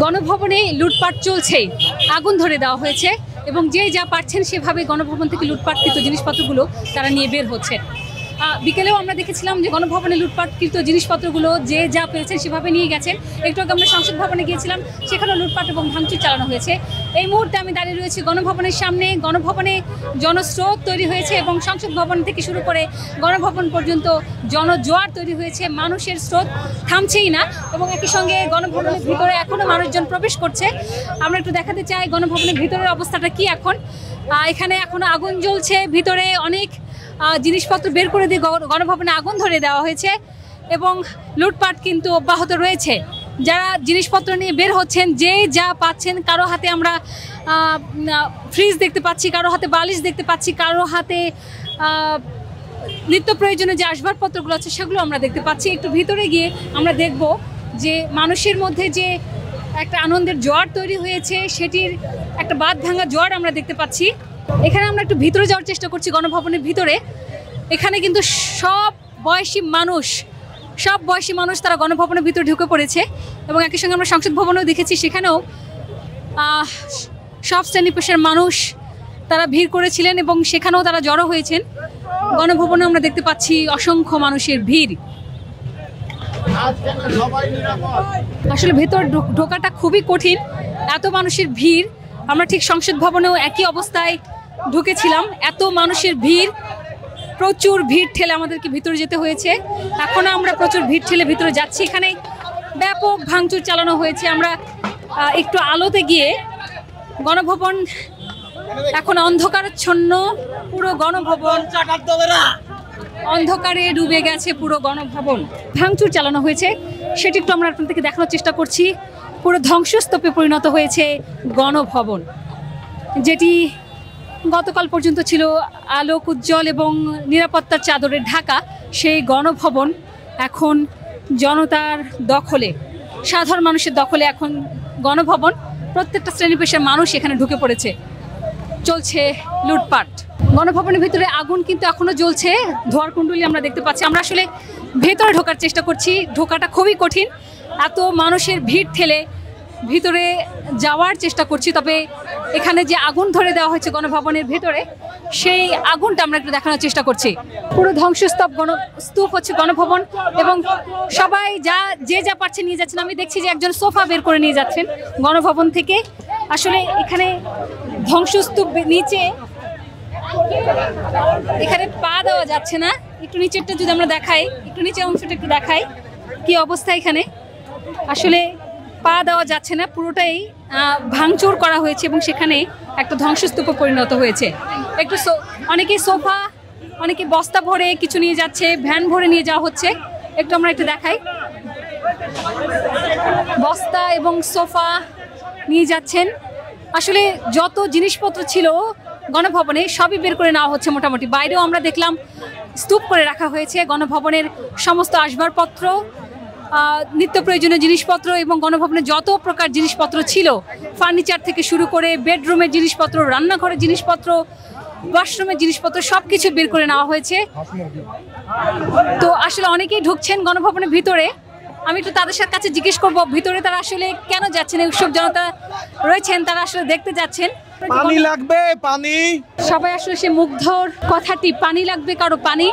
গণভবনে লুটপাট চলছে, আগুন ধরে দেওয়া হয়েছে এবং যে যা পারছেন সেভাবে গণভবন থেকে লুটপাটকৃত জিনিসপত্রগুলো তারা নিয়ে বের হচ্ছে। বিকেলেও আমরা দেখেছিলাম যে গণভবনে লুটপাটকৃত জিনিসপত্রগুলো যে যা পেরেছেন সেভাবে নিয়ে গেছেন। একটু আগে আমরা সংসদ ভবনে গিয়েছিলাম, সেখানেও লুটপাট এবং ভাঙচুর চালানো হয়েছে। এই মুহূর্তে আমি দাঁড়িয়ে রয়েছি গণভবনের সামনে। গণভবনে জনস্রোত তৈরি হয়েছে এবং সংসদ ভবন থেকে শুরু করে গণভবন পর্যন্ত জনজোয়ার তৈরি হয়েছে। মানুষের স্রোত থামছেই না এবং একই সঙ্গে গণভবনের ভিতরে এখনও মানুষজন প্রবেশ করছে। আমরা একটু দেখাতে চাই গণভবনের ভিতরের অবস্থাটা কি এখন। এখানে এখনও আগুন জ্বলছে, ভিতরে অনেক জিনিসপত্র বের করে দিয়ে গণভবনে আগুন ধরে দেওয়া হয়েছে এবং লুটপাট কিন্তু অব্যাহত রয়েছে। যারা জিনিসপত্র নিয়ে বের হচ্ছেন যে যা পাচ্ছেন, কারো হাতে আমরা ফ্রিজ দেখতে পাচ্ছি, কারো হাতে বালিশ দেখতে পাচ্ছি, কারো হাতে নিত্য প্রয়োজনীয় যে আসবাবপত্রগুলো আছে সেগুলো আমরা দেখতে পাচ্ছি। একটু ভিতরে গিয়ে আমরা দেখব যে মানুষের মধ্যে যে একটা আনন্দের জোয়ার তৈরি হয়েছে, সেটির একটা বাঁধ ভাঙা জোয়ার আমরা দেখতে পাচ্ছি। এখানে আমরা একটু ভিতরে যাওয়ার চেষ্টা করছি গণভবনের ভিতরে। এখানে কিন্তু সব বয়সী মানুষ তারা গণভবনের ভিতরে ঢুকে পড়েছে এবং একই সঙ্গে আমরা সংসদ ভবনেও দেখেছি, সেখানেও সব শ্রেণী পেশার মানুষ তারা ভিড় করেছিলেন এবং সেখানেও তারা জড়ো হয়েছেন। গণভবনে আমরা দেখতে পাচ্ছি অসংখ্য মানুষের ভিড়। আসলে ভেতর ঢোকাটা খুবই কঠিন, এত মানুষের ভিড়। আমরা ঠিক সংসদ ভবনেও একই অবস্থায় ঢুকেছিলাম, এত মানুষের ভিড়, প্রচুর ভিড় ঠেলে আমাদেরকে ভিতরে যেতে হয়েছে। এখনও আমরা প্রচুর ভিড় ঠেলে ভিতরে যাচ্ছি। এখানে ব্যাপক ভাঙচুর চালানো হয়েছে। আমরা একটু আলোতে গিয়ে গণভবন এখন অন্ধকারাচ্ছন্ন, পুরো গণভবন অন্ধকারে ডুবে গেছে। পুরো গণভবন ভাঙচুর চালানো হয়েছে, সেটি একটু আমরা আপনাদেরকে দেখানোর চেষ্টা করছি। পুরো ধ্বংসস্তূপে পরিণত হয়েছে গণভবন, যেটি গতকাল পর্যন্ত ছিল আলোক উজ্জ্বল এবং নিরাপত্তার চাদরে ঢাকা। সেই গণভবন এখন জনতার দখলে, সাধারণ মানুষের দখলে এখন গণভবন। প্রত্যেকটা শ্রেণী পেশার মানুষ এখানে ঢুকে পড়েছে, চলছে লুটপাট। গণভবনের ভিতরে আগুন কিন্তু এখনো জ্বলছে, ধোঁয়ার কুণ্ডলী আমরা দেখতে পাচ্ছি। আমরা আসলে ভেতরে ঢোকার চেষ্টা করছি, ঢোকাটা খুবই কঠিন, এত মানুষের ভিড় ঠেলে ভিতরে যাওয়ার চেষ্টা করছি। তবে এখানে যে আগুন ধরে দেওয়া হয়েছে গণভবনের ভেতরে, সেই আগুনটা আমরা একটু দেখানোর চেষ্টা করছি। পুরো ধ্বংসস্তূপ হচ্ছে গণভবন এবং সবাই যে যা পারছে নিয়ে যাচ্ছেন। আমি দেখছি যে একজন সোফা বের করে নিয়ে যাচ্ছেন গণভবন থেকে। আসলে এখানে ধ্বংসস্তূপ নিচে, এখানে পা দেওয়া যাচ্ছে না। একটু নিচেরটা যদি আমরা দেখাই, একটু নিচের অংশটা একটু দেখাই কি অবস্থা। এখানে আসলে পা দেওয়া যাচ্ছে না, পুরোটাই ভাঙচুর করা হয়েছে এবং সেখানে একটা ধ্বংসস্তূপে পরিণত হয়েছে। একটু অনেকেই সোফা, অনেকে বস্তা ভরে কিছু নিয়ে যাচ্ছে, ভ্যান ভরে নিয়ে যাওয়া হচ্ছে। একটু আমরা একটু দেখাই, বস্তা এবং সোফা নিয়ে যাচ্ছেন। আসলে যত জিনিসপত্র ছিল গণভবনে সবই বের করে নেওয়া হচ্ছে মোটামুটি। বাইরেও আমরা দেখলাম স্তূপ করে রাখা হয়েছে গণভবনের সমস্ত আসবাবপত্র, নিত্য প্রয়োজনীয় জিনিসপত্র এবং গণভবনের যত প্রকার জিনিসপত্র ছিল, ফার্নিচার থেকে শুরু করে বেডরুমের জিনিসপত্র, রান্নাঘরের জিনিসপত্র, ওয়াশরুমের জিনিসপত্র সব কিছু বের করে নেওয়া হয়েছে। তো আসলে অনেকেই ঢুকছেন গণভবনের ভিতরে। আমি একটু তাদের কাছে জিজ্ঞেস করবো ভিতরে তারা আসলে কেন যাচ্ছেন। উৎসুক জনতা রয়েছেন, তারা আসলে দেখতে যাচ্ছেন। পানি লাগবে, পানি। সবাই আসলে সে মুগ্ধর কথাটি, পানি লাগবে কারো পানি,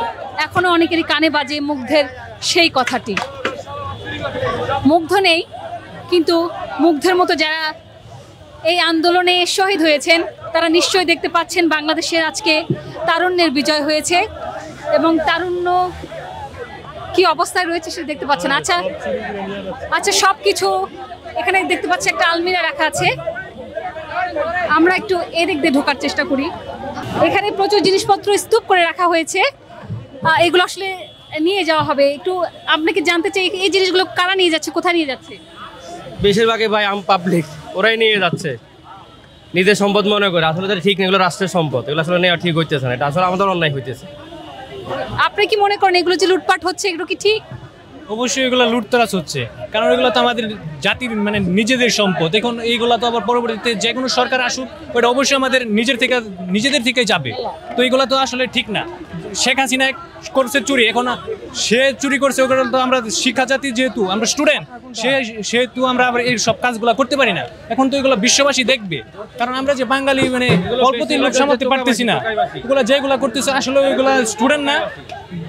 এখনো অনেকেরই কানে বাজে মুগ্ধের সেই কথাটি। মুগ্ধ নেই, কিন্তু মুগ্ধের মতো যারা এই আন্দোলনে শহীদ হয়েছেন তারা নিশ্চয়ই দেখতে পাচ্ছেন বাংলাদেশের আজকে তারুণ্যের বিজয় হয়েছে এবং তারুণ্য কি অবস্থায় রয়েছে সেটা দেখতে পাচ্ছেন। আচ্ছা সব কিছু এখানে দেখতে পাচ্ছি, একটা আলমিরা রাখা আছে। আমরা একটু এদিক দিয়ে ঢোকার চেষ্টা করি। এখানে প্রচুর জিনিসপত্র স্তূপ করে রাখা হয়েছে, এগুলো আসলে নিয়ে যাওয়া হবে। একটু আপনাকে জানতে চাই, এই জিনিসগুলো কারা নিয়ে যাচ্ছে, কোথায় নিয়ে যাচ্ছে? বেশিরভাগই ভাই আম পাবলিক, ওরাই নিয়ে যাচ্ছে নিজের সম্পদ মনে করে। আসলে ঠিক না, এগুলো রাষ্ট্রের সম্পদ, এগুলো আসলে নেওয়া ঠিক হইতেছে না, এটা আসলে আমাদের অন্যায় হইতেছে। আপনি কি মনে করেন এগুলো যে লুটপাট হচ্ছে এগুলো কি ঠিক? অবশ্যই এগুলো লুটতরাজ হচ্ছে, কারণ এগুলো তো আমাদের জাতির মানে নিজেদের সম্পদ। এখন এইগুলো তো আবার পরবর্তীতে যে কোনো সরকার আসুক, ওটা অবশ্যই আমাদের নিজেদের থেকে যাবে। তো এইগুলো তো আসলে ঠিক না। শেখ হাসিনা করছে চুরি, এখন সে চুরি করছে, ওগুলো তো আমরা শিক্ষা জাতি যেহেতু আমরা স্টুডেন্ট, সেহেতু আমরা আবার এই সব কাজগুলো করতে পারি না। এখন তো এগুলো বিশ্ববাসী দেখবে, কারণ আমরা যে বাঙালি মানে অল্পতেই লোক সামলাতে পারতেছি না। এগুলো যেগুলো করতেছে আসলে ওইগুলো স্টুডেন্ট না,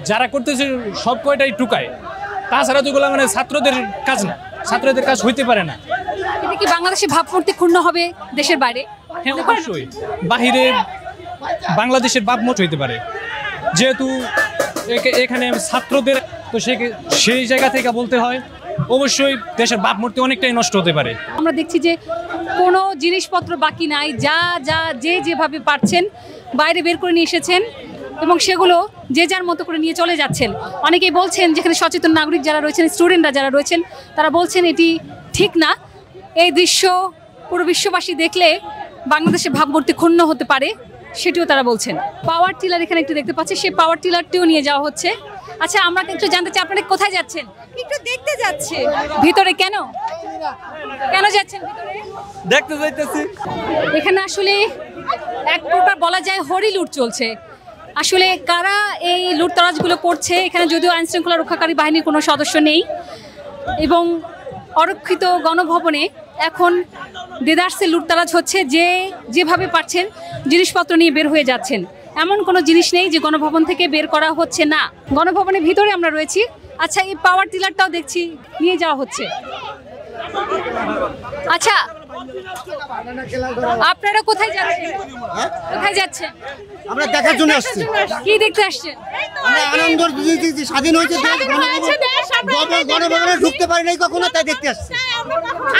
যারা করতেছে সব কয়টাই টুকায়। তাছাড়া তো এগুলো মানে ছাত্রদের কাজ না, ছাত্রদের কাজ হইতে পারে না। এটা কি বাংলাদেশে ভাবমূর্তি ক্ষুণ্ণ হবে দেশের বাইরে? হ্যাঁ অবশ্যই, বাহিরে বাংলাদেশের ভাবমূর্তি হইতে পারে, যেহেতু এখানে ছাত্রদের, তো সেই জায়গা থেকে বলতে হয় অবশ্যই দেশের ভাবমূর্তি অনেকটাই নষ্ট হতে পারে। আমরা দেখছি যে কোনো জিনিসপত্র বাকি নাই, যা যা যেভাবে পারছেন বাইরে বের করে নিয়ে এসেছেন এবং সেগুলো যে যার মতো করে নিয়ে চলে যাচ্ছেন। অনেকেই বলছেন, যেখানে সচেতন নাগরিক যারা রয়েছেন, স্টুডেন্টরা যারা রয়েছেন, তারা বলছেন এটি ঠিক না। এই দৃশ্য পুরো বিশ্ববাসী দেখলে বাংলাদেশের ভাবমূর্তি ক্ষুণ্ণ হতে পারে, সেটিও তারা বলছেন। পাওয়ার টিলার এখানে একটু দেখতে পাচ্ছি, সেই পাওয়ার টিলারটিও নিয়ে যাওয়া হচ্ছে। আচ্ছা, আমরা একটু জানতে চাই আপনারা কোথায় যাচ্ছেন? একটু দেখতে যাচ্ছে। ভিতরে কেন কেন যাচ্ছেন ভিতরে? দেখতে যাইতেছি। এখানে আসলে এক প্রকার বলা যায় হরিলুট চলছে। আসলে কারা এই লুটতরাজগুলো করছে, এখানে যদিও আইনশৃঙ্খলা রক্ষাকারী বাহিনীর কোনো সদস্য নেই এবং অরক্ষিত গণভবনে এখন দেদারসে লুটতরাজ হচ্ছে, যেভাবে পারছেন জিনিসপত্র নিয়ে বের হয়ে যাচ্ছেন। এমন কোনো জিনিস নেই যে গণভবন থেকে বের করা হচ্ছে না। গণভবনের ভিতরে আমরা রয়েছি। আচ্ছা, এই পাওয়ার টিলারটাও দেখছি নিয়ে যাওয়া হচ্ছে। আচ্ছা, আপনারা কোথায় যাচ্ছেন? কোথায় যাচ্ছেন? আমরা দেখার জন্য আসছি। কি দেখতে আসছেন? আমরা আনন্দ স্বাধীন হয়েছে গণভবনে ঢুকতে পারি নাই কখনো, তাই দেখতে আসছি।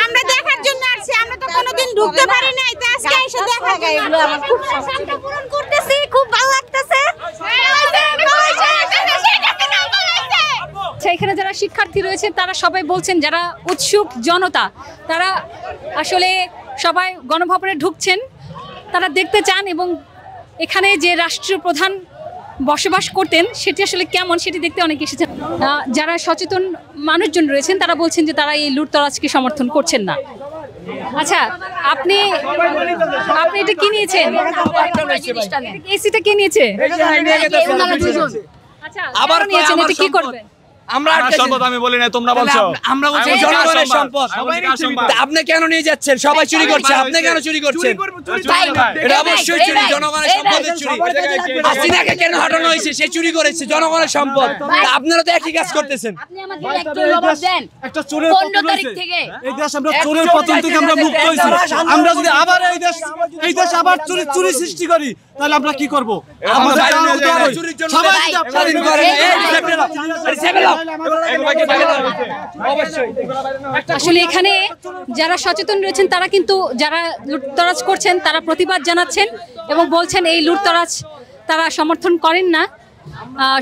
আমরা দেখার জন্য আসছি, আমরা তো কোনোদিন ঢুকতে পারি নাই, তো আজকে এসে দেখা যায়। এগুলো আমার খুব আশাটা পূরণ করতেছি, খুব ভালো লাগতেছে। আচ্ছা, এখানে যারা শিক্ষার্থী রয়েছে তারা সবাই বলছেন, যারা উৎসুক জনতা তারা আসলে সবাই গণভবনে ঢুকছেন, তারা দেখতে চান এবং এখানে যে রাষ্ট্রীয় প্রধান বসবাস করতেন সেটি আসলে কেমন সেটি দেখতে অনেকে এসেছেন। যারা সচেতন মানুষজন রয়েছেন তারা বলছেন যে তারা এই লুটতরাজকে সমর্থন করছেন না। আচ্ছা, আপনি এটা কি নিয়েছেন? এসিটা কে নিয়েছে? আচ্ছা, আবার নিয়েছেন, এটা কি করবেন? আমরা সম্পদ আমি বলি না, তোমরা বলছো। আমরা বলছি জনগণের সম্পদ। আপনি কেন নিয়ে যাচ্ছেন? সবাই চুরি করছে, আপনি কেন চুরি করছেন? এটা অবশ্যই চুরি, জনগণের সম্পদের চুরি। হাসিনাকে কেন হটানো হয়েছে? সে চুরি করেছে জনগণের সম্পদ। আপনারা তো একই কাজ করতেছেন। আপনি আমাকে একটু জবাব দেন। একটা চোরের 15 তারিখ থেকে এই দেশ আমরা চোরের পতন থেকে আমরা মুক্ত হইছি। আমরা যদি আবার এই দেশ আবার চুরি সৃষ্টি করি তাহলে আমরা কি করব? আমাদের চুরির জন্য সবাই স্বাধীন করেন। আসলে এখানে যারা সচেতন রয়েছেন তারা কিন্তু যারা লুটতরাজ করছেন তারা প্রতিবাদ জানাচ্ছেন এবং বলছেন এই লুটতরাজ তারা সমর্থন করেন না।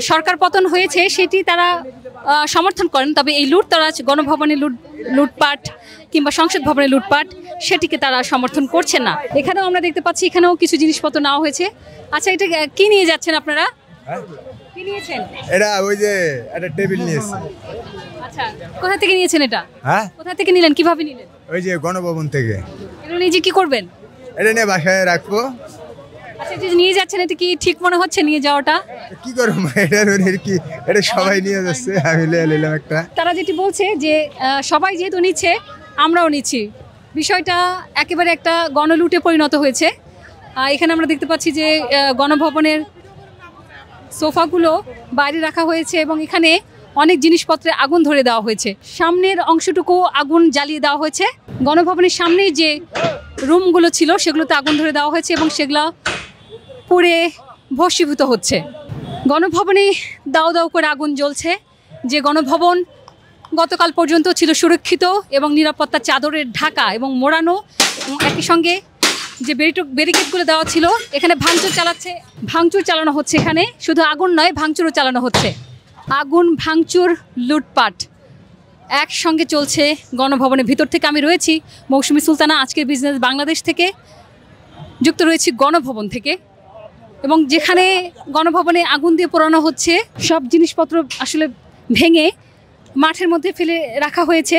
সরকার পতন হয়েছে সেটি তারা সমর্থন করেন, তবে এই লুটতরাজ গণভবনে লুটপাট কিংবা সংসদ ভবনে লুটপাট সেটিকে তারা সমর্থন করছেন না। এখানেও আমরা দেখতে পাচ্ছি এখানেও কিছু জিনিসপত্র নেওয়া হয়েছে। আচ্ছা, এটা কি নিয়ে যাচ্ছেন আপনারা? কি নিয়েছেন? এটা ওই যে একটা টেবিল নিয়েছে। আচ্ছা, কোথা থেকে নিয়েছেন এটা? হ্যাঁ, কোথা থেকে নিলেন, কিভাবে নিলেন? ওই যে গণভবন থেকে। এগুলো নিয়ে যে কি করবেন? এটা নিয়ে বাসায় রাখবো। আচ্ছা, যে নিয়ে যাচ্ছেন এটা কি ঠিক মনে হচ্ছে নিয়ে যাওয়াটা? কি করবো এটা কি, এটা সবাই নিয়ে যাচ্ছে, আমি নিলাম একটা। তারা যেটি বলছে যে সবাই যেহেতু নিচ্ছে আমরাও নিচ্ছি, বিষয়টা একেবারে একটা গণলুটে পরিণত হয়েছে। এখানে আমরা দেখতে পাচ্ছি যে গণভবনের সোফাগুলো বাইরে রাখা হয়েছে এবং এখানে অনেক জিনিসপত্রে আগুন ধরে দেওয়া হয়েছে। সামনের অংশটুকু আগুন জ্বালিয়ে দেওয়া হয়েছে। গণভবনের সামনে যে রুমগুলো ছিল সেগুলোতে আগুন ধরে দেওয়া হয়েছে এবং সেগুলো পুড়ে ভস্মীভূত হচ্ছে। গণভবনে দাও দাও করে আগুন জ্বলছে। যে গণভবন গতকাল পর্যন্ত ছিল সুরক্ষিত এবং নিরাপত্তা চাদরের ঢাকা এবং মোড়ানো, একই সঙ্গে যে ব্যারিকেডগুলো দেওয়া ছিল এখানে ভাঙচুর চালানো হচ্ছে। এখানে শুধু আগুন নয়, ভাঙচুরও চালানো হচ্ছে। আগুন, ভাঙচুর, লুটপাট একসঙ্গে চলছে গণভবনের ভিতর থেকে। আমি রয়েছি মৌসুমী সুলতানা, আজকের বিজনেস বাংলাদেশ থেকে যুক্ত রয়েছি গণভবন থেকে, এবং যেখানে গণভবনে আগুন দিয়ে পোড়ানো হচ্ছে সব জিনিসপত্র আসলে ভেঙে মাঠের মধ্যে ফেলে রাখা হয়েছে।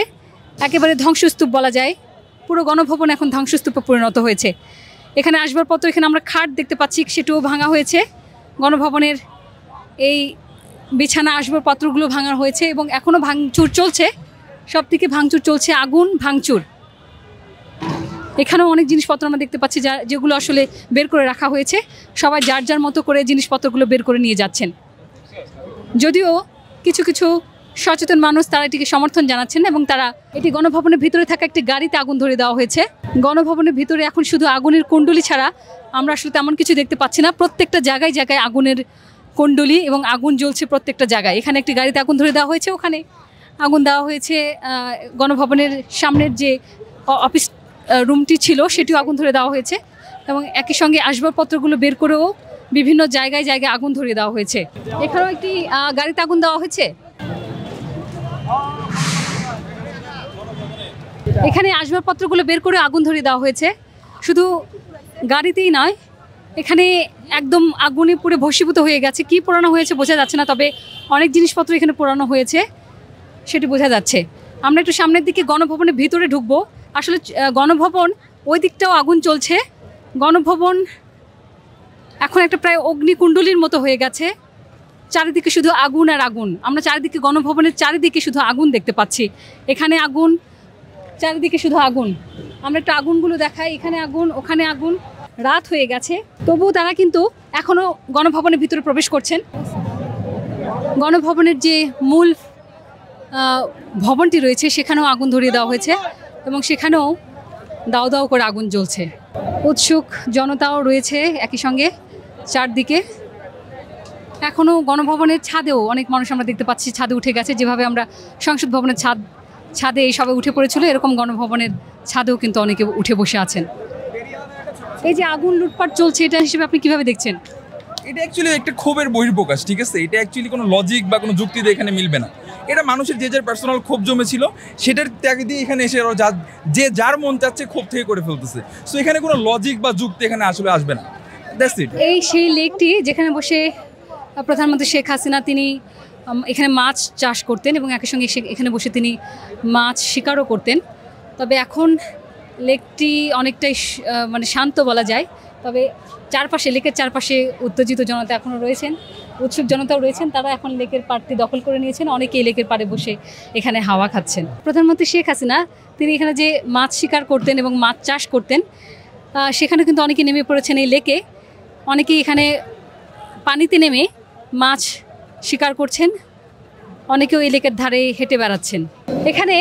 একেবারে ধ্বংসস্তূপ বলা যায়। পুরো গণভবন এখন ধ্বংসস্তূপে পরিণত হয়েছে। এখানে আসবাবপত্র, এখানে আমরা খাট দেখতে পাচ্ছি, সেটাও ভাঙা হয়েছে। গণভবনের এই বিছানা আসবাবপত্রগুলো ভাঙা হয়েছে এবং এখনও ভাঙচুর চলছে, সব দিকে ভাঙচুর চলছে, আগুন ভাঙচুর। এখানেও অনেক জিনিসপত্র আমরা দেখতে পাচ্ছি যেগুলো আসলে বের করে রাখা হয়েছে। সবাই যার যার মতো করে জিনিসপত্রগুলো বের করে নিয়ে যাচ্ছেন। যদিও কিছু কিছু সচেতন মানুষ তারা এটিকে সমর্থন জানাচ্ছেন এবং তারা এটি গণভবনের ভিতরে থাকা একটি গাড়িতে আগুন ধরে দেওয়া হয়েছে। গণভবনের ভিতরে এখন শুধু আগুনের কুণ্ডলি ছাড়া আমরা আসলে তেমন কিছু দেখতে পাচ্ছি না। প্রত্যেকটা জায়গায় জায়গায় আগুনের কুণ্ডলি এবং আগুন জ্বলছে প্রত্যেকটা জায়গায়। এখানে একটি গাড়িতে আগুন ধরে দেওয়া হয়েছে, ওখানে আগুন দেওয়া হয়েছে। গণভবনের সামনের যে অফিস রুমটি ছিল সেটিও আগুন ধরে দেওয়া হয়েছে এবং একই সঙ্গে আসবাবপত্রগুলো বের করেও বিভিন্ন জায়গায় জায়গায় আগুন ধরিয়ে দেওয়া হয়েছে। এখানেও একটি গাড়িতে আগুন দেওয়া হয়েছে। এখানে আসবাবপত্রগুলো বের করে আগুন ধরিয়ে দেওয়া হয়েছে। শুধু গাড়িতেই নয়, এখানে একদম আগুনে পুড়ে ভস্মীভূত হয়ে গেছে। কি পোড়ানো হয়েছে বোঝা যাচ্ছে না, তবে অনেক জিনিসপত্র এখানে পোড়ানো হয়েছে সেটি বোঝা যাচ্ছে। আমরা একটু সামনের দিকে গণভবনের ভিতরে ঢুকবো। আসলে গণভবন ওই দিকটাও আগুন চলছে। গণভবন এখন একটা প্রায় অগ্নিকুণ্ডলীর মতো হয়ে গেছে। চারিদিকে শুধু আগুন আর আগুন। আমরা চারিদিকে গণভবনের চারিদিকে শুধু আগুন দেখতে পাচ্ছি। এখানে আগুন, চারিদিকে শুধু আগুন। আমরা একটু আগুনগুলো দেখাই। এখানে আগুন, ওখানে আগুন। রাত হয়ে গেছে, তবুও তারা কিন্তু এখনও গণভবনের ভিতরে প্রবেশ করছেন। গণভবনের যে মূল ভবনটি রয়েছে সেখানেও আগুন ধরিয়ে দেওয়া হয়েছে এবং সেখানেও দাও দাও করে আগুন জ্বলছে। উৎসুক জনতাও রয়েছে একই সঙ্গে চারদিকে। এখনও গণভবনের ছাদেও অনেক মানুষ আমরা দেখতে পাচ্ছি ছাদে উঠে গেছে। যেভাবে আমরা সংসদ ভবনের ছাদে এই সবে উঠে পড়েছিল, এরকম গণভবনের ছাদেও কিন্তু অনেকে উঠে বসে আছেন। এই যে আগুন লুটপাট চলছে, এটা হিসেবে আপনি কিভাবে দেখছেন? এটা অ্যাকচুয়ালি একটা ক্ষোভের বহিঃপ্রকাশ, ঠিক আছে? এটা অ্যাকচুয়ালি কোনো লজিক বা কোনো যুক্তি দিয়ে এখানে মিলবে না। এটা মানুষের যে যার পার্সোনাল ক্ষোভ জমেছিল সেটার ত্যাগ দিয়ে এখানে এসে যে যার মন চাচ্ছে ক্ষোভ থেকে করে ফেলতেছে। সো এখানে কোনো লজিক বা যুক্তি এখানে আসলে আসবে না। That's it. এই সেই লেকটি যেখানে বসে প্রধানমন্ত্রী শেখ হাসিনা তিনি এখানে মাছ চাষ করতেন এবং একই সঙ্গে এখানে বসে তিনি মাছ শিকারও করতেন। তবে এখন লেকটি অনেকটাই মানে শান্ত বলা যায়। তবে চারপাশে, লেকের চারপাশে উত্তেজিত জনতা এখনও রয়েছেন, উৎসুক জনতাও রয়েছেন। তারা এখন লেকের পাড়টি দখল করে নিয়েছেন। অনেকেই লেকের পাড়ে বসে এখানে হাওয়া খাচ্ছেন। প্রধানমন্ত্রী শেখ হাসিনা তিনি এখানে যে মাছ শিকার করতেন এবং মাছ চাষ করতেন, সেখানে কিন্তু অনেকে নেমে পড়েছেন এই লেকে। অনেকেই এখানে পানিতে নেমে মাছ শিকার করছেন, অনেকেও এই লেকের ধারে হেঁটে বেড়াচ্ছেন। এখানে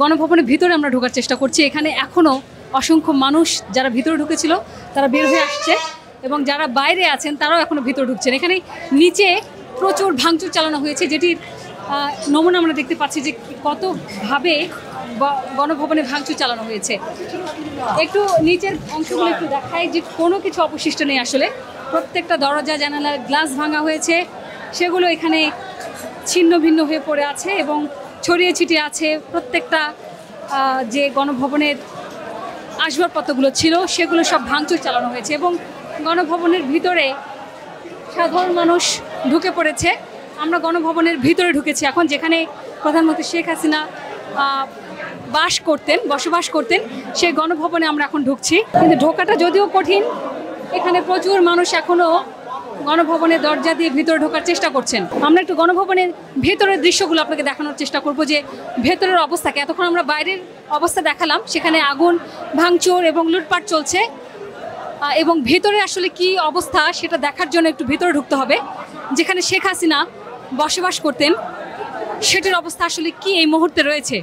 গণভবনের ভিতরে আমরা ঢোকার চেষ্টা করছি। এখানে এখনও অসংখ্য মানুষ যারা ভিতরে ঢুকেছিল তারা বের হয়ে আসছে এবং যারা বাইরে আছেন তারাও এখনও ভিতরে ঢুকছেন। এখানে নিচে প্রচুর ভাঙচুর চালানো হয়েছে, যেটির নমুনা আমরা দেখতে পাচ্ছি যে কতভাবে গণভবনে ভাঙচুর চালানো হয়েছে। একটু নিচের অংশগুলো একটু দেখায় যে কোনো কিছু অবশিষ্ট নেই। আসলে প্রত্যেকটা দরজা জানালার গ্লাস ভাঙা হয়েছে, সেগুলো এখানে ছিন্ন ভিন্ন হয়ে পড়ে আছে এবং ছড়িয়ে ছিটিয়ে আছে। প্রত্যেকটা যে গণভবনের আসবাবপত্রগুলো ছিল সেগুলো সব ভাঙচুর চালানো হয়েছে এবং গণভবনের ভিতরে সাধারণ মানুষ ঢুকে পড়েছে। আমরা গণভবনের ভিতরে ঢুকেছি এখন, যেখানে প্রধানমন্ত্রী শেখ হাসিনা বসবাস করতেন সেই গণভবনে আমরা এখন ঢুকছি। কিন্তু ঢোকাটা যদিও কঠিন, এখানে প্রচুর মানুষ এখনও গণভবনের দরজা দিয়ে ভিতরে ঢোকার চেষ্টা করছেন। আমরা একটু গণভবনের ভেতরের দৃশ্যগুলো আপনাকে দেখানোর চেষ্টা করব যে ভেতরের অবস্থাকে। এতক্ষণ আমরা বাইরের অবস্থা দেখালাম, সেখানে আগুন ভাঙচুর এবং লুটপাট চলছে এবং ভেতরে আসলে কি অবস্থা সেটা দেখার জন্য একটু ভেতরে ঢুকতে হবে। যেখানে শেখ হাসিনা বসবাস করতেন সেটির অবস্থা আসলে কি এই মুহূর্তে রয়েছে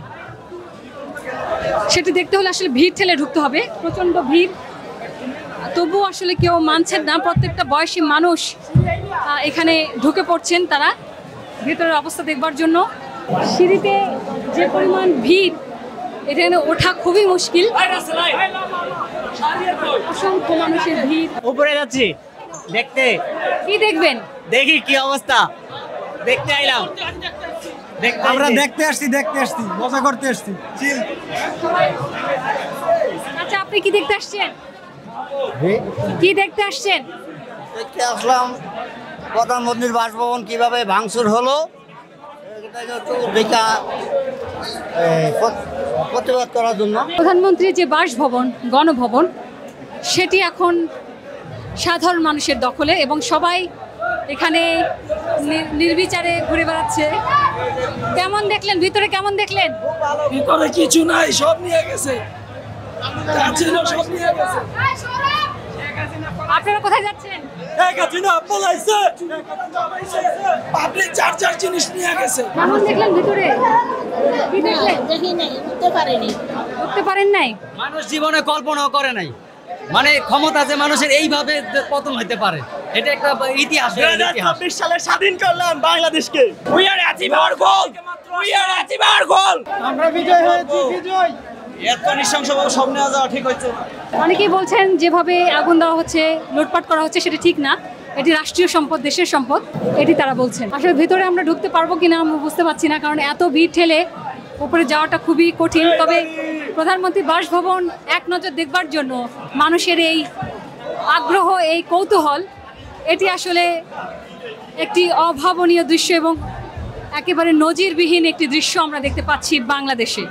সেটি দেখতে হলে আসলে ভিড় ঠেলে ঢুকতে হবে। প্রচণ্ড ভিড়, তবুও আসলে কেউ মানছেন না। প্রত্যেকটা বয়সী মানুষ এখানে ঢুকে পড়ছেন তারা ভেতরের অবস্থা দেখবার জন্য। সিঁড়িতে যে পরিমাণ ভিড়, এখানে ওঠা খুবই মুশকিল। অসংখ্য মানুষের ভিড়। উপরে যাচ্ছি দেখতে। কি দেখবেন? দেখি কি অবস্থা, দেখতে আইলাম। আমরা দেখতে আসছি মজা করতে আসছি। আচ্ছা, আপনি কি দেখতে আসছেন? কি দেখতে আসছেন? দেখতে আসলাম প্রধানমন্ত্রীর বাসভবন কিভাবে ভাঙচুর হলো, প্রতিবাদ করার জন্য। প্রধানমন্ত্রীর যে বাসভবন, গণভবন, সেটি এখন সাধারণ মানুষের দখলে এবং সবাই এখানে নির্বিচারে ঘুরে বেড়াচ্ছে। কেমন দেখলেন ভিতরে, কেমন দেখলেন? ভিতরে কিছু নাই, সব নিয়ে গেছে, সব নিয়ে গেছে। আপনারা কোথায় যাচ্ছেন? পাবলিক চার্জার জিনিস নিয়ে গেছে। কেমন দেখলেন ভিতরে? কি দেখলেন? দেখি নাই, উঠতে পারিনি। উঠতে পারেন নাই? মানুষ জীবনে কল্পনাও করে নাই, মানে ক্ষমতা যে মানুষের এইভাবে পতন হতে পারে, এটা একটা ইতিহাস। 2024 সালে স্বাধীন করলাম বাংলাদেশকে। We are achieve hour goal, we are achieve hour গোল। আমরা বিজয় হয়েছি, বিজয়। এত নৃশংসভাবে সব নেওয়া যাওয়া ঠিক হচ্ছে না। অনেকেই বলছেন যেভাবে আগুন দেওয়া হচ্ছে, লুটপাট করা হচ্ছে, সেটা ঠিক না। এটি রাষ্ট্রীয় সম্পদ, দেশের সম্পদ, এটি তারা বলছেন। আসলে ভিতরে আমরা ঢুকতে পারবো কিনা আমরা বুঝতে পারছি না, কারণ এত ভিড় ঠেলে উপরে যাওয়াটা খুবই কঠিন। তবে প্রধানমন্ত্রী বাসভবন এক নজর দেখবার জন্য মানুষের এই আগ্রহ, এই কৌতূহল, এটি আসলে একটি অভাবনীয় দৃশ্য এবং একেবারে নজিরবিহীন একটি দৃশ্য আমরা দেখতে পাচ্ছি বাংলাদেশে।